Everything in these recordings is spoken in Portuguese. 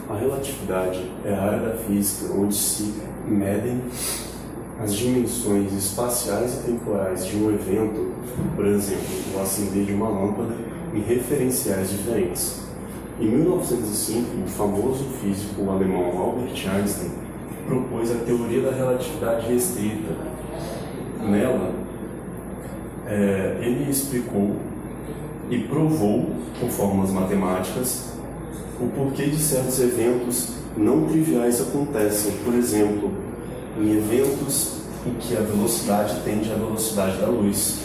A relatividade é a área da física onde se medem as dimensões espaciais e temporais de um evento, por exemplo, o acender de uma lâmpada, em referenciais diferentes. Em 1905, o famoso físico alemão Albert Einstein propôs a teoria da relatividade restrita. Nela, ele explicou e provou, com fórmulas matemáticas, o porquê de certos eventos não triviais acontecem. Por exemplo, em eventos em que a velocidade tende à velocidade da luz.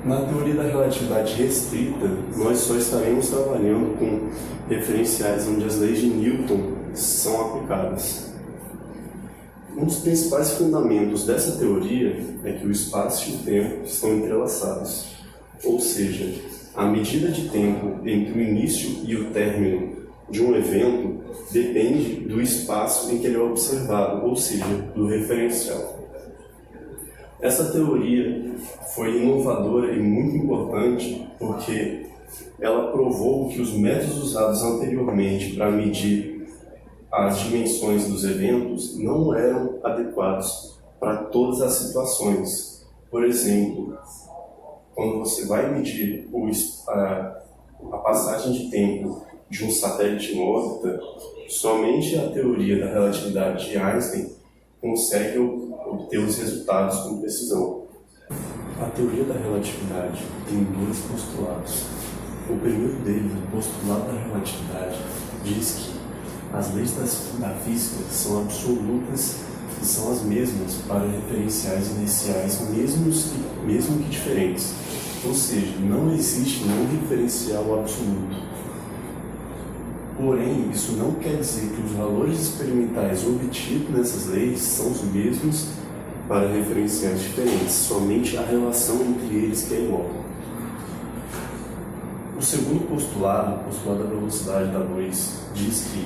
Na teoria da relatividade restrita, nós só estaremos trabalhando com referenciais onde as leis de Newton são aplicadas. Um dos principais fundamentos dessa teoria é que o espaço e o tempo estão entrelaçados, ou seja, a medida de tempo entre o início e o término de um evento depende do espaço em que ele é observado, ou seja, do referencial. Essa teoria foi inovadora e muito importante porque ela provou que os métodos usados anteriormente para medir as dimensões dos eventos não eram adequados para todas as situações. Por exemplo, quando você vai medir a passagem de tempo de um satélite em órbita, somente a teoria da relatividade de Einstein consegue obter os resultados com precisão. A teoria da relatividade tem dois postulados. O primeiro deles, o postulado da relatividade, diz que as leis da física são absolutas e são as mesmas para referenciais iniciais, mesmo que diferentes. Ou seja, não existe nenhum referencial absoluto. Porém, isso não quer dizer que os valores experimentais obtidos nessas leis são os mesmos para referenciais diferentes, somente a relação entre eles que é igual. O segundo postulado, o postulado da velocidade da luz, diz que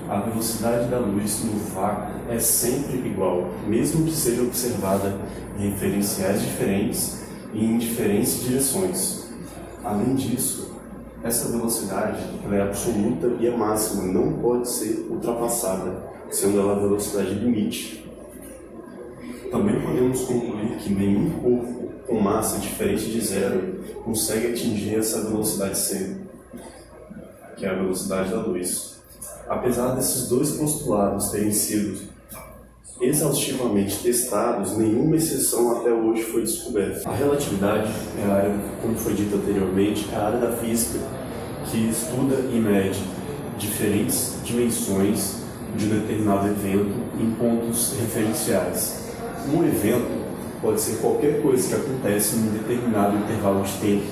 a velocidade da luz no vácuo é sempre igual, mesmo que seja observada em referenciais diferentes e em diferentes direções. Além disso, essa velocidade ela é absoluta e é máxima, não pode ser ultrapassada, sendo ela a velocidade limite. Também podemos concluir que nenhum corpo com massa diferente de zero consegue atingir essa velocidade C, que é a velocidade da luz. Apesar desses dois postulados terem sido exaustivamente testados, nenhuma exceção até hoje foi descoberta. A relatividade é a área, como foi dito anteriormente, é a área da física que estuda e mede diferentes dimensões de um determinado evento em pontos referenciais. Um evento pode ser qualquer coisa que acontece em um determinado intervalo de tempo.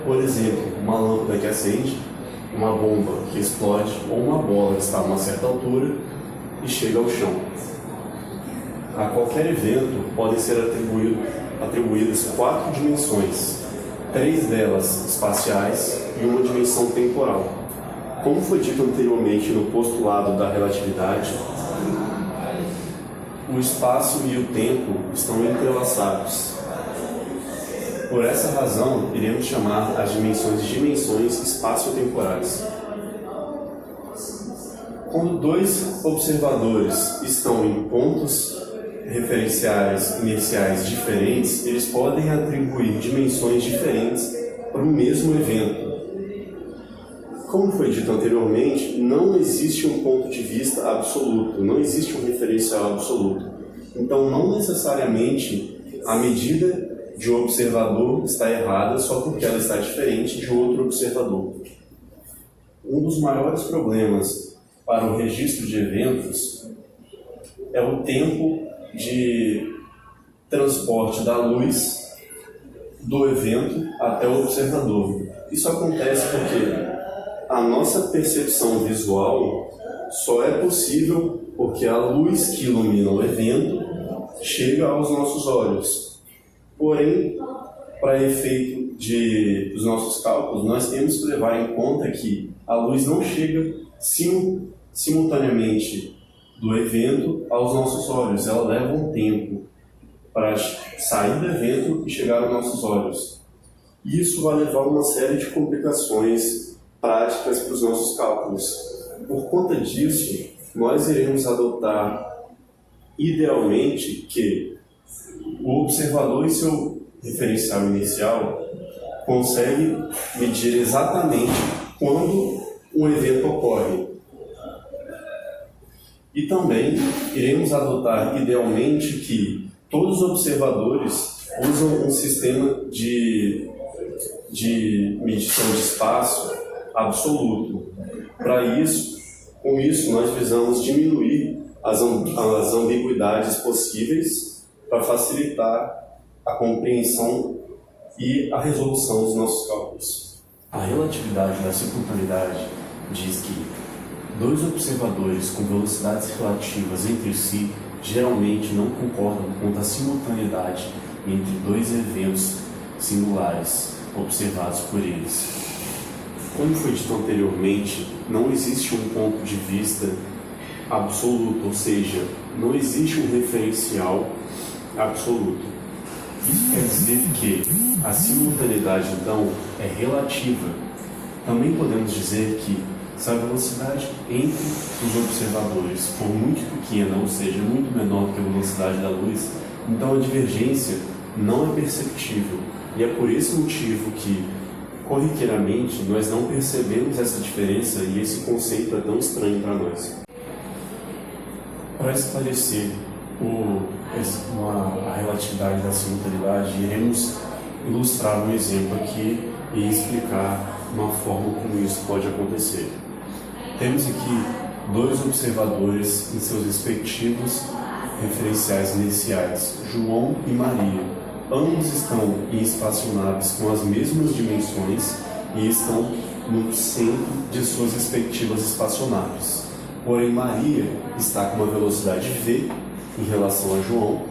Por exemplo, uma lâmpada que acende, uma bomba que explode ou uma bola que está a uma certa altura e chega ao chão. A qualquer evento podem ser atribuídas 4 dimensões, 3 delas espaciais e uma dimensão temporal. Como foi dito anteriormente no postulado da relatividade, o espaço e o tempo estão entrelaçados. Por essa razão, iremos chamar as dimensões de dimensões espaciotemporais. Quando dois observadores estão em pontos referenciais iniciais diferentes, eles podem atribuir dimensões diferentes para o mesmo evento. Como foi dito anteriormente, não existe um ponto de vista absoluto, não existe um referencial absoluto. Então, não necessariamente a medida de um observador está errada só porque ela está diferente de outro observador. Um dos maiores problemas para o registro de eventos é o tempo de transporte da luz do evento até o observador. Isso acontece porque a nossa percepção visual só é possível porque a luz que ilumina o evento chega aos nossos olhos. Porém, para efeito dos nossos cálculos, nós temos que levar em conta que a luz não chega simultaneamente do evento aos nossos olhos. Ela leva um tempo para sair do evento e chegar aos nossos olhos. Isso vai levar a uma série de complicações práticas para os nossos cálculos. Por conta disso, nós iremos adotar idealmente que o observador e seu referencial inicial consegue medir exatamente quando um evento ocorre. E também iremos adotar idealmente que todos os observadores usam um sistema de medição de espaço absoluto. Com isso, nós visamos diminuir as ambiguidades possíveis para facilitar a compreensão e a resolução dos nossos cálculos. A relatividade da simultaneidade diz que dois observadores com velocidades relativas entre si geralmente não concordam quanto à simultaneidade entre dois eventos singulares observados por eles. Como foi dito anteriormente, não existe um ponto de vista absoluto, ou seja, não existe um referencial absoluto. Isso quer dizer que a simultaneidade, então, é relativa. Também podemos dizer que se a velocidade entre os observadores for muito pequena, ou seja, muito menor que a velocidade da luz, então a divergência não é perceptível. E é por esse motivo que, corriqueiramente, nós não percebemos essa diferença e esse conceito é tão estranho para nós. Para esclarecer a relatividade da simultaneidade, iremos ilustrar um exemplo aqui e explicar uma forma como isso pode acontecer. Temos aqui dois observadores em seus respectivos referenciais iniciais, João e Maria. Ambos estão em espaçonaves com as mesmas dimensões e estão no centro de suas respectivas espaçonaves. Porém, Maria está com uma velocidade v em relação a João,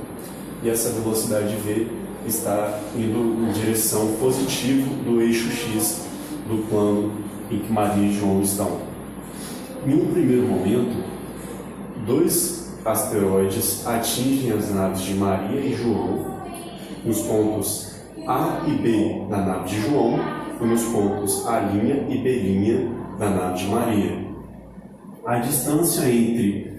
e essa velocidade v está indo em direção positiva do eixo x do plano em que Maria e João estão. Em um primeiro momento, dois asteroides atingem as naves de Maria e João nos pontos A e B da nave de João e nos pontos A' e B' da nave de Maria. A distância entre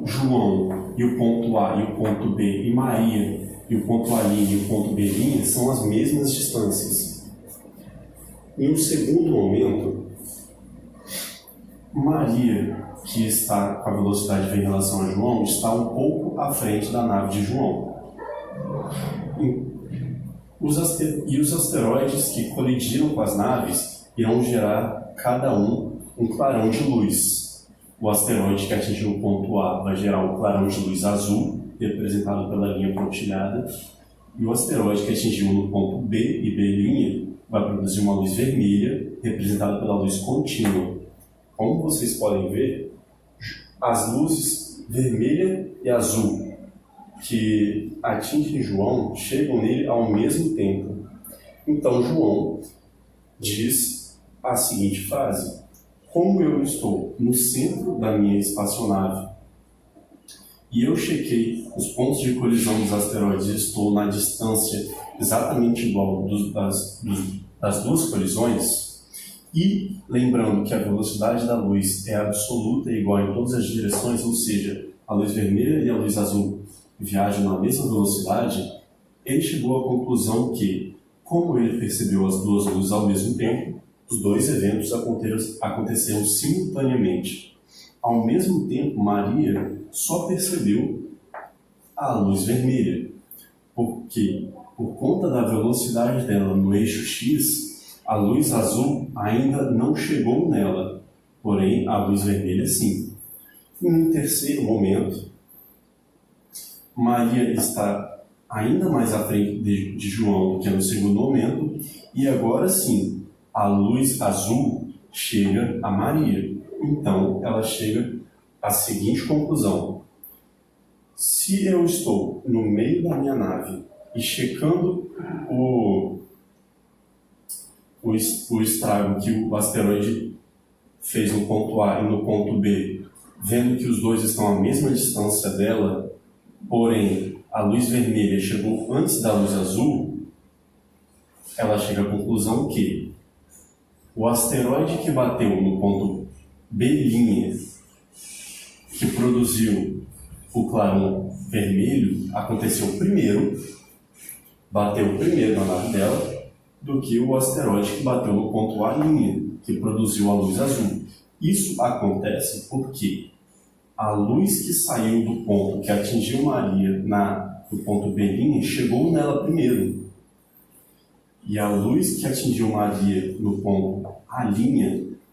João e o ponto A e o ponto B e Maria e o ponto A' e o ponto B' são as mesmas distâncias. Em um segundo momento, Maria, que está com a velocidade v em relação a João, está um pouco à frente da nave de João. Os asteroides que colidiram com as naves irão gerar cada um clarão de luz. O asteroide que atingiu o ponto A vai gerar um clarão de luz azul, representado pela linha pontilhada, e o asteroide que atingiu no ponto B e B' vai produzir uma luz vermelha, representada pela luz contínua. Como vocês podem ver, as luzes vermelha e azul que atingem João chegam nele ao mesmo tempo. Então João diz a seguinte frase: como eu estou no centro da minha espaçonave e eu chequei os pontos de colisão dos asteroides e estou na distância exatamente igual das duas colisões, e lembrando que a velocidade da luz é absoluta e igual em todas as direções, ou seja, a luz vermelha e a luz azul viajam na mesma velocidade, ele chegou à conclusão que, como ele percebeu as duas luzes ao mesmo tempo, os dois eventos aconteceram simultaneamente. Ao mesmo tempo, Maria só percebeu a luz vermelha, porque, por conta da velocidade dela no eixo X, a luz azul ainda não chegou nela, porém a luz vermelha sim. E no terceiro momento, Maria está ainda mais à frente de João do que no segundo momento, e agora sim, a luz azul chega a Maria. Então, ela chega à seguinte conclusão: se eu estou no meio da minha nave e checando o estrago que o asteroide fez no ponto A e no ponto B, vendo que os dois estão à mesma distância dela, porém a luz vermelha chegou antes da luz azul, ela chega à conclusão que o asteroide que bateu no ponto B', que produziu o clarão vermelho, aconteceu primeiro, bateu primeiro na nave dela, do que o asteroide que bateu no ponto A', que produziu a luz azul. Isso acontece porque a luz que saiu do ponto que atingiu Maria no ponto B' chegou nela primeiro. E a luz que atingiu Maria no ponto A'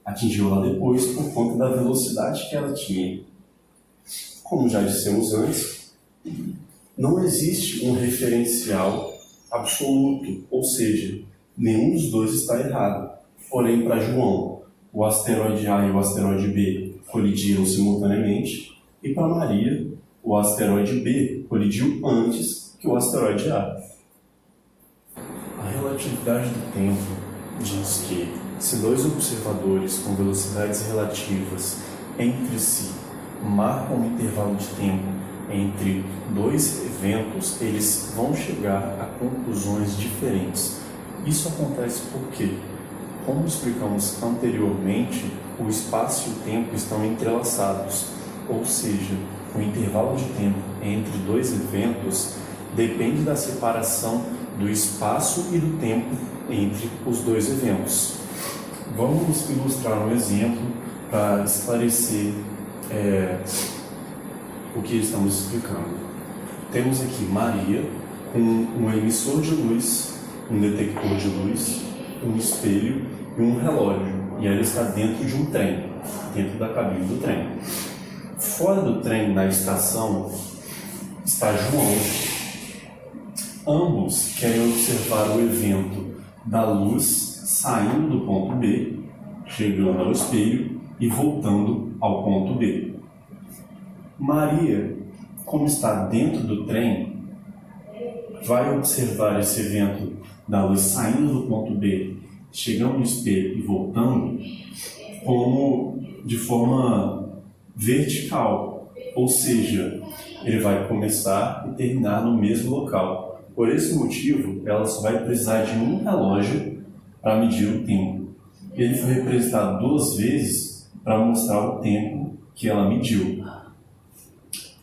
atingiu ela depois por conta da velocidade que ela tinha. Como já dissemos antes, não existe um referencial absoluto, ou seja, nenhum dos dois está errado. Porém, para João, o asteroide A e o asteroide B colidiram simultaneamente, e para Maria, o asteroide B colidiu antes que o asteroide A. A relatividade do tempo diz que, se dois observadores com velocidades relativas entre si marcam um intervalo de tempo entre dois eventos, eles vão chegar a conclusões diferentes. Isso acontece porque, como explicamos anteriormente, o espaço e o tempo estão entrelaçados, ou seja, o intervalo de tempo entre dois eventos depende da separação do espaço e do tempo entre os dois eventos. Vamos ilustrar um exemplo para esclarecer o que estamos explicando. Temos aqui Maria com um emissor de luz, um detector de luz, um espelho e um relógio, e ela está dentro de um trem, dentro da cabine do trem. Fora do trem, na estação, está João. Ambos querem observar o evento da luz saindo do ponto B, chegando ao espelho e voltando ao ponto B. Maria, como está dentro do trem, vai observar esse evento da luz saindo do ponto B, chegando no espelho e voltando, como de forma vertical, ou seja, ele vai começar e terminar no mesmo local. Por esse motivo, ela só vai precisar de um relógio para medir o tempo. Ele foi representado 2 vezes para mostrar o tempo que ela mediu.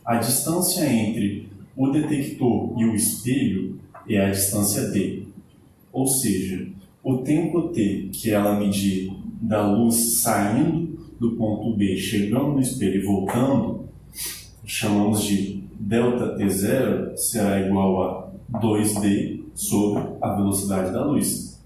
A distância entre o detector e o espelho é a distância D. Ou seja, o tempo T que ela medir da luz saindo do ponto B, chegando no espelho e voltando, chamamos de ΔT0, será igual a 2D sobre a velocidade da luz.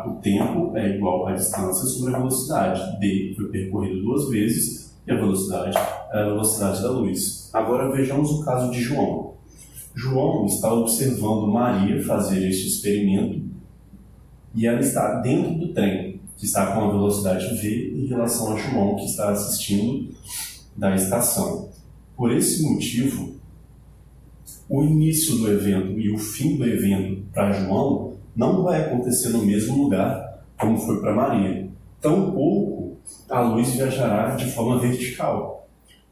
O tempo é igual à distância sobre a velocidade. D foi percorrido 2 vezes e a velocidade é a velocidade da luz. Agora vejamos o caso de João. João está observando Maria fazer este experimento e ela está dentro do trem, que está com a velocidade v em relação a João, que está assistindo da estação. Por esse motivo, o início do evento e o fim do evento para João não vai acontecer no mesmo lugar como foi para Maria. Tampouco a luz viajará de forma vertical.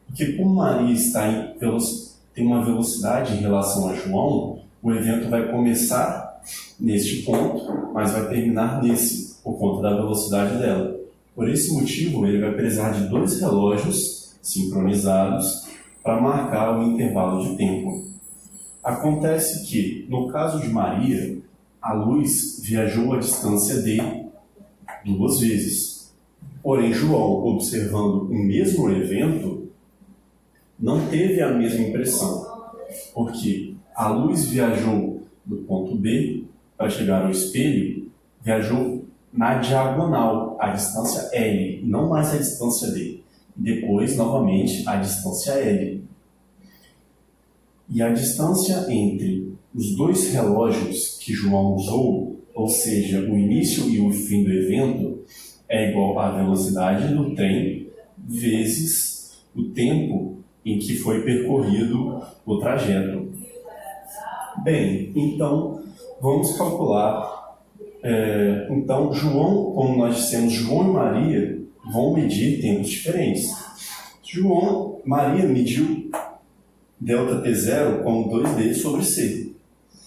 Porque como Maria tem uma velocidade em relação a João, o evento vai começar neste ponto, mas vai terminar nesse, por conta da velocidade dela. Por esse motivo, ele vai precisar de 2 relógios sincronizados para marcar o intervalo de tempo. Acontece que, no caso de Maria, a luz viajou a distância D 2 vezes. Porém, João, observando o mesmo evento, não teve a mesma impressão, porque a luz viajou do ponto B para chegar ao espelho, viajou na diagonal, a distância L, não mais a distância D. Depois, novamente, a distância L. E a distância entre os 2 relógios que João usou, ou seja, o início e o fim do evento, é igual à velocidade do trem vezes o tempo em que foi percorrido o trajeto. Bem, então vamos calcular. Então, João, como nós dissemos, João e Maria vão medir tempos diferentes. Maria mediu ΔT0 como 2D sobre C.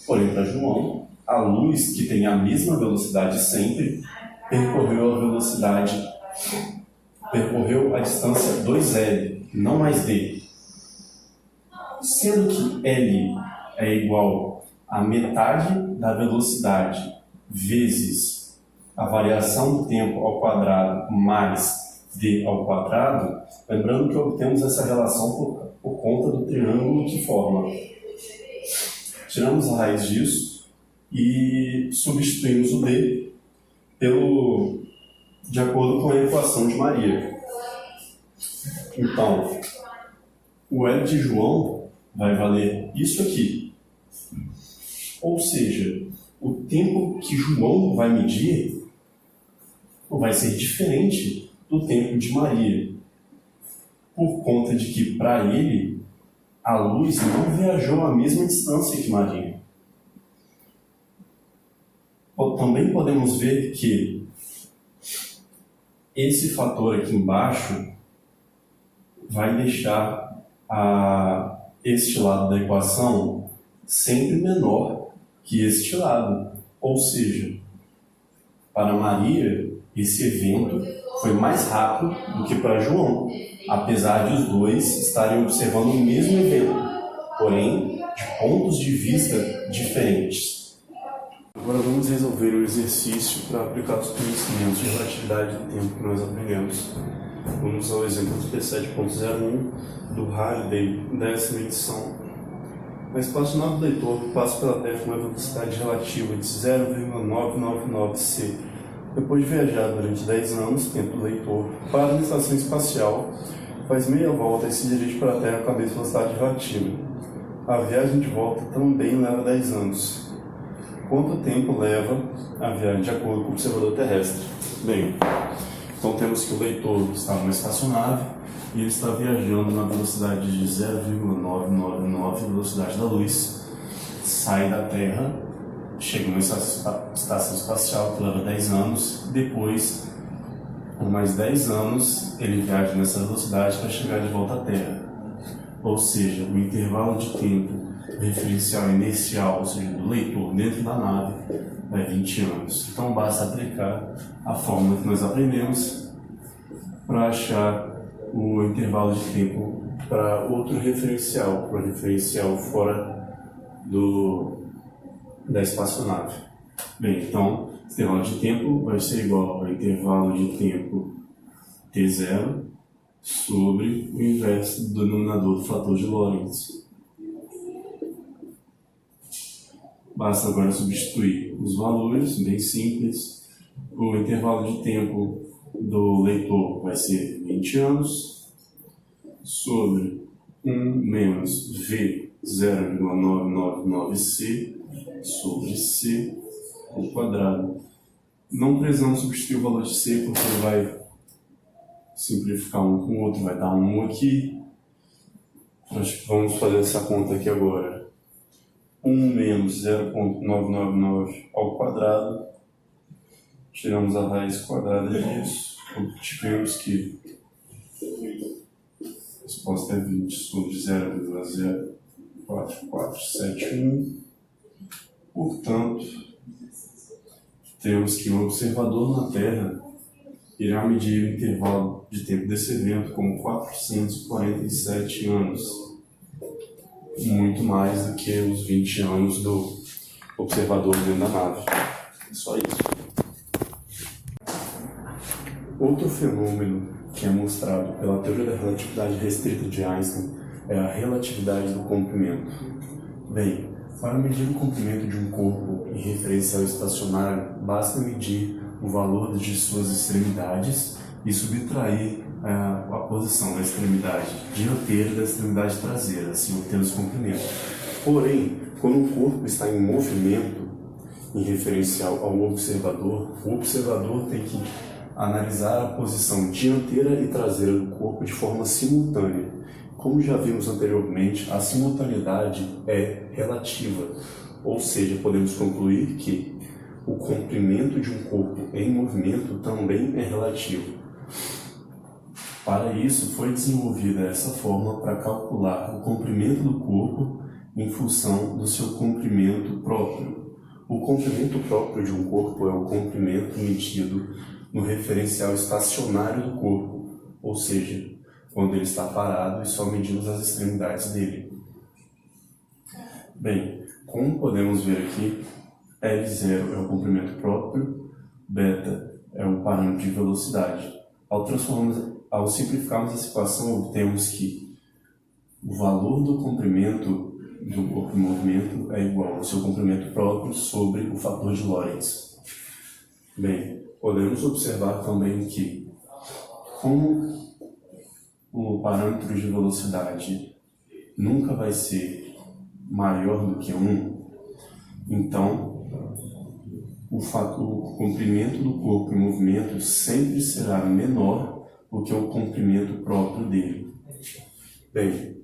Porém, para João, a luz, que tem a mesma velocidade sempre, percorreu a velocidade percorreu a distância 2L, não mais D. Sendo que L é igual a metade da velocidade vezes a variação do tempo ao quadrado mais D ao quadrado, lembrando que obtemos essa relação por conta do triângulo que forma. Tiramos a raiz disso e substituímos o D de acordo com a equação de Maria. Então, o L de João vai valer isso aqui. Ou seja, o tempo que João vai medir vai ser diferente do tempo de Maria, por conta de que, para ele, a luz não viajou a mesma distância que Maria. Também podemos ver que esse fator aqui embaixo vai deixar este lado da equação sempre menor que este lado. Ou seja, para Maria, esse evento foi mais rápido do que para João, apesar de os dois estarem observando o mesmo evento, porém de pontos de vista diferentes. Agora vamos resolver o exercício para aplicar os conhecimentos de relatividade do tempo que nós aprendemos. Vamos ao exemplo do P7.01 do Halliday, 10ª edição. A espaçonave do leitor passa pela Terra com uma velocidade relativa de 0,999 c. Depois de viajar durante 10 anos, tempo do leitor, para na estação espacial, faz meia volta e se dirige para a Terra com a mesma velocidade relativa. A viagem de volta também leva 10 anos. Quanto tempo leva a viagem de acordo com o observador terrestre? Bem, então temos que o leitor está numa espaçonave e ele está viajando na velocidade de 0,999 velocidade da luz, sai da Terra, chega numa estação espacial que leva 10 anos, depois, por mais 10 anos, ele viaja nessa velocidade para chegar de volta à Terra. Ou seja, o intervalo de tempo referencial inercial, ou seja, do leitor dentro da nave, é 20 anos. Então basta aplicar a fórmula que nós aprendemos para achar o intervalo de tempo para outro referencial, para o referencial fora da espaçonave. Bem, então, esse intervalo de tempo vai ser igual ao intervalo de tempo T0 sobre o inverso do denominador do fator de Lorentz. Basta agora substituir os valores, bem simples. O intervalo de tempo do leitor vai ser 20 anos, sobre 1 menos V 0,999C sobre C ao quadrado. Não precisamos substituir o valor de C, porque ele vai simplificar um com o outro, vai dar 1 aqui. Nós vamos fazer essa conta aqui agora. 1 menos 0,999 ao quadrado, tiramos a raiz quadrada disso, obtivemos que a resposta é 20 sobre 0,04471. Portanto, temos que um observador na Terra irá medir o intervalo de tempo desse evento como 447 anos. Muito mais do que os 20 anos do observador dentro da nave. É só isso. Outro fenômeno que é mostrado pela teoria da relatividade restrita de Einstein é a relatividade do comprimento. Bem, para medir o comprimento de um corpo em referencial estacionário, basta medir o valor de suas extremidades e subtrair a posição da extremidade dianteira e da extremidade traseira, assim obtemos o comprimento. Porém, quando o corpo está em movimento, em referencial ao observador, o observador tem que analisar a posição dianteira e traseira do corpo de forma simultânea. Como já vimos anteriormente, a simultaneidade é relativa, ou seja, podemos concluir que o comprimento de um corpo em movimento também é relativo. Para isso, foi desenvolvida essa fórmula para calcular o comprimento do corpo em função do seu comprimento próprio. O comprimento próprio de um corpo é o comprimento medido no referencial estacionário do corpo, ou seja, quando ele está parado e só medimos as extremidades dele. Bem, como podemos ver aqui, L0 é o comprimento próprio, beta é o parâmetro de velocidade. Ao simplificarmos a situação, obtemos que o valor do comprimento do corpo em movimento é igual ao seu comprimento próprio sobre o fator de Lorentz. Bem, podemos observar também que, como o parâmetro de velocidade nunca vai ser maior do que 1, então o comprimento do corpo em movimento sempre será menor do que o comprimento próprio dele. Bem,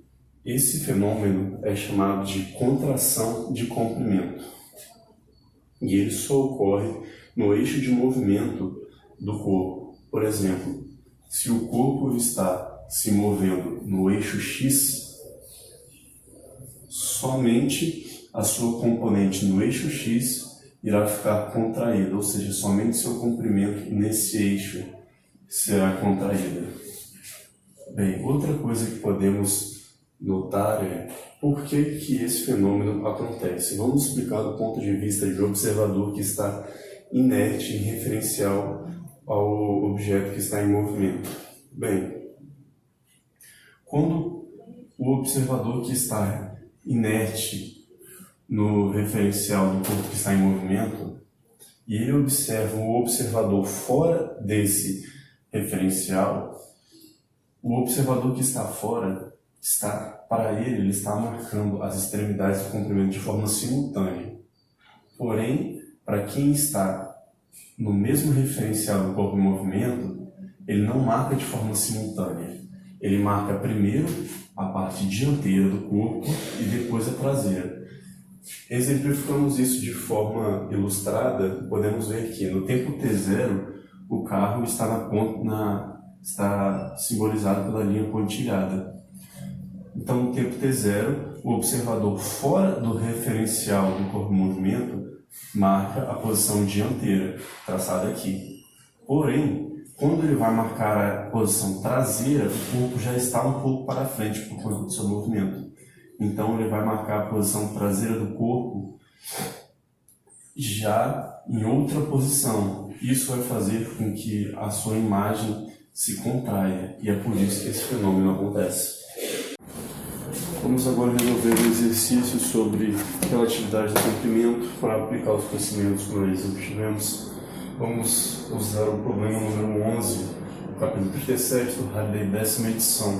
esse fenômeno é chamado de contração de comprimento. E ele só ocorre no eixo de movimento do corpo. Por exemplo, se o corpo está se movendo no eixo X, somente a sua componente no eixo X irá ficar contraída, ou seja, somente seu comprimento nesse eixo será contraída. Bem, outra coisa que podemos notar é por que esse fenômeno acontece. Vamos explicar do ponto de vista de observador que está inerte em referencial ao objeto que está em movimento. Bem, quando o observador que está inerte no referencial do corpo que está em movimento, e ele observa o observador fora desse referencial, o observador que está fora, ele está marcando as extremidades do comprimento de forma simultânea. Porém, para quem está no mesmo referencial do corpo em movimento, ele não marca de forma simultânea. Ele marca primeiro a parte dianteira do corpo e depois a traseira. Exemplificamos isso de forma ilustrada, podemos ver que no tempo t0 o carro está está simbolizado pela linha pontilhada. Então, no tempo t0, o observador fora do referencial do corpo em movimento marca a posição dianteira, traçada aqui. Porém, quando ele vai marcar a posição traseira, o corpo já está um pouco para frente por conta do seu movimento. Então, ele vai marcar a posição traseira do corpo já em outra posição. Isso vai fazer com que a sua imagem se contraia, e é por isso que esse fenômeno acontece. Vamos agora resolver um exercício sobre relatividade do comprimento para aplicar os conhecimentos que nós obtivemos. Vamos usar o problema número 11, capítulo 37 do Halliday, 10ª edição.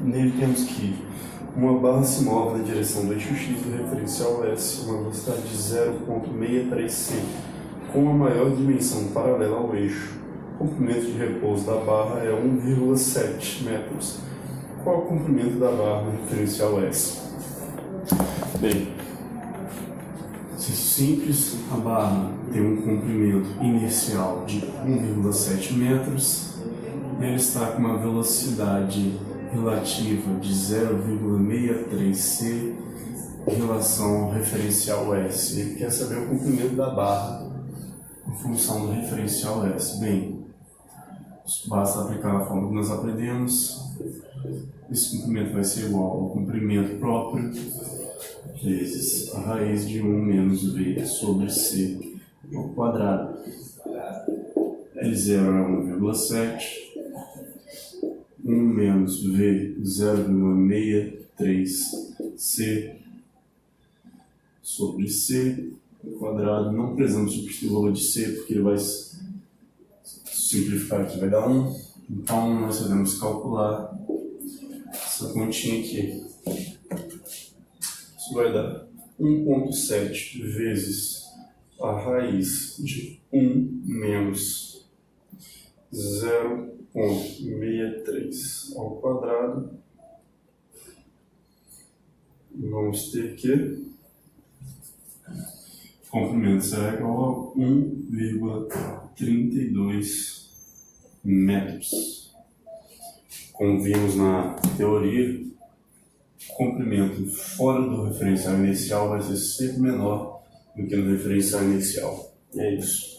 Nele temos que uma barra se move na direção do eixo X do referencial S, uma velocidade de 0,63c, com a maior dimensão paralela ao eixo. O comprimento de repouso da barra é 1,7 metros. Qual o comprimento da barra no referencial S? Bem, se simples, a barra tem um comprimento inicial de 1,7 metros e ela está com uma velocidade relativa de 0,63c em relação ao referencial S. Ele quer saber o comprimento da barra em função do referencial S. Bem, basta aplicar a fórmula que nós aprendemos. Esse comprimento vai ser igual ao comprimento próprio vezes a raiz de 1 menos v sobre c ao quadrado. L0 é 1,7. 1 menos v, 0,63c sobre c ao quadrado. Não precisamos substituir o valor de c, porque ele vai simplificar aqui, vai dar 1. Então, nós podemos calcular essa continha aqui. Isso vai dar 1,7 vezes a raiz de 1 menos 0,63 ao quadrado. Vamos ter que o comprimento será igual a 1,32 metros. Como vimos na teoria, o comprimento fora do referencial inicial vai ser sempre menor do que no referencial inicial. É isso.